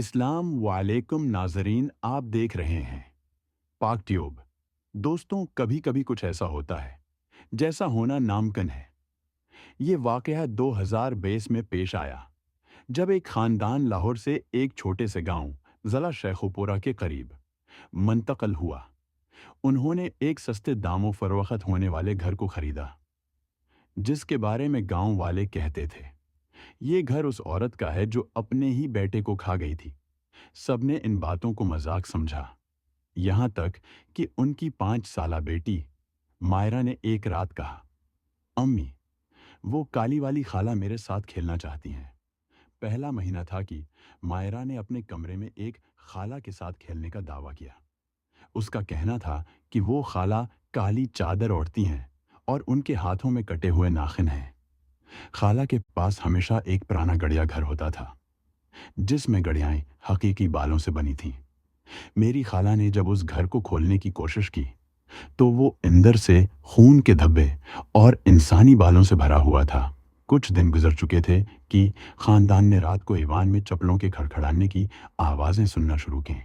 اسلام वालेकुम नाजरीन, आप देख रहे हैं पाक ट्यूब। दोस्तों, कभी कभी कुछ ऐसा होता है जैसा होना नामुमकिन है। ये वाकया 2020 में पेश आया जब एक खानदान लाहौर से एक छोटे से गांव ज़ला शेखुपुरा के करीब मुंतकिल हुआ। उन्होंने एक सस्ते दामों फरोख्त होने वाले घर को खरीदा, जिसके बारे में गांव वाले कहते थे ये घर उस औरत का है जो अपने ही बेटे को खा गई थी। सबने इन बातों को मजाक समझा, यहाँ तक कि उनकी 5 साला बेटी मायरा ने एक रात कहा, अम्मी, वो काली वाली खाला मेरे साथ खेलना चाहती हैं। पहला महीना था कि मायरा ने अपने कमरे में एक खाला के साथ खेलने का दावा किया। उसका कहना था कि वो खाला काली चादर ओढ़ती हैं और उनके हाथों में कटे हुए नाखिन हैं। खाला के पास हमेशा एक पुराना गड़िया घर होता था, जिसमें गड़ियाएं हकीकी बालों से बनी थीं। मेरी खाला ने जब उस घर को खोलने की कोशिश की तो वो अंदर से खून के धब्बे और इंसानी बालों से भरा हुआ था। कुछ दिन गुजर चुके थे कि खानदान ने रात को ईवान में चप्पलों के खड़खड़ाने की आवाज़ें सुनना शुरू की।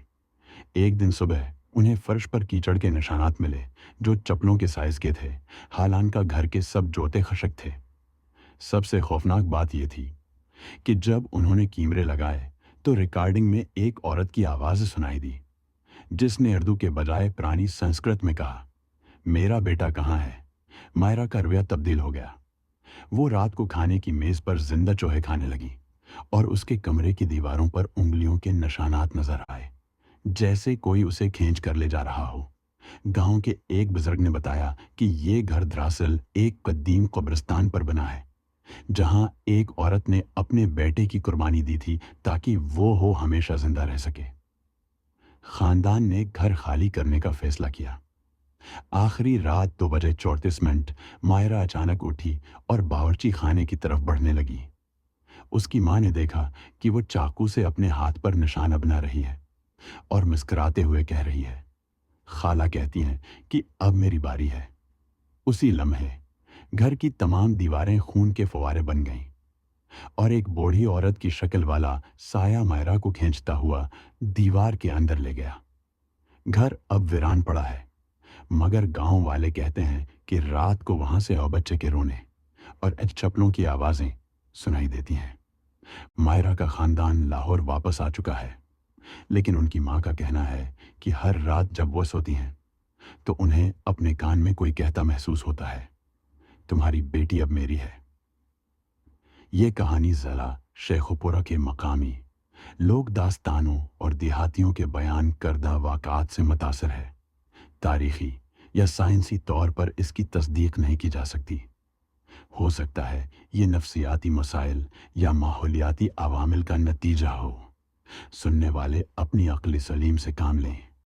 एक दिन सुबह उन्हें फर्श पर कीचड़ के निशानात मिले जो चप्पलों के साइज के थे। हालांकि घर के सब जोते खशक थे। सबसे खौफनाक बात यह थी कि जब उन्होंने कीमरे लगाए तो रिकॉर्डिंग में एक औरत की आवाज़ सुनाई दी, जिसने उर्दू के बजाय पुरानी संस्कृत में कहा, मेरा बेटा कहाँ है। मायरा का रवैया तब्दील हो गया। वो रात को खाने की मेज़ पर जिंदा चूहे खाने लगी और उसके कमरे की दीवारों पर उंगलियों के निशानात नजर आए, जैसे कोई उसे खींच कर ले जा रहा हो। गांव के एक बुजुर्ग ने बताया कि ये घर दरअसल एक कदीम कब्रिस्तान पर बना है, जहां एक औरत ने अपने बेटे की कुर्बानी दी थी ताकि वो हो हमेशा जिंदा रह सके। खानदान ने घर खाली करने का फैसला किया। आखिरी रात 2 बजे 34 मिनट मायरा अचानक उठी और बावर्ची खाने की तरफ बढ़ने लगी। उसकी मां ने देखा कि वो चाकू से अपने हाथ पर निशाना बना रही है और मुस्कुराते हुए कह रही है। खाला कहती हैं कि अब मेरी बारी है। उसी लम्हे घर की तमाम दीवारें खून के फव्वारे बन गईं और एक बूढ़ी औरत की शक्ल वाला साया मायरा को खींचता हुआ दीवार के अंदर ले गया। घर अब वीरान पड़ा है, मगर गांव वाले कहते हैं कि रात को वहां से बच्चे के रोने और चप्पलों की आवाजें सुनाई देती हैं। मायरा का खानदान लाहौर वापस आ चुका है, लेकिन उनकी मां का कहना है कि हर रात जब वो सोती हैं तो उन्हें अपने कान में कोई कहता महसूस होता है, तुम्हारी बेटी अब मेरी है। ये कहानी ज़ला शेखुपुरा के मकामी लोक दास्तानों और देहातियों के बयान करदा वाक़ात से मुतासिर है। तारीखी या साइंसी तौर पर इसकी तस्दीक नहीं की जा सकती। हो सकता है ये नफ्सियाती मसाइल या माहौलियाती अवामिल का नतीजा हो। सुनने वाले अपनी अक्ल सलीम से काम लें।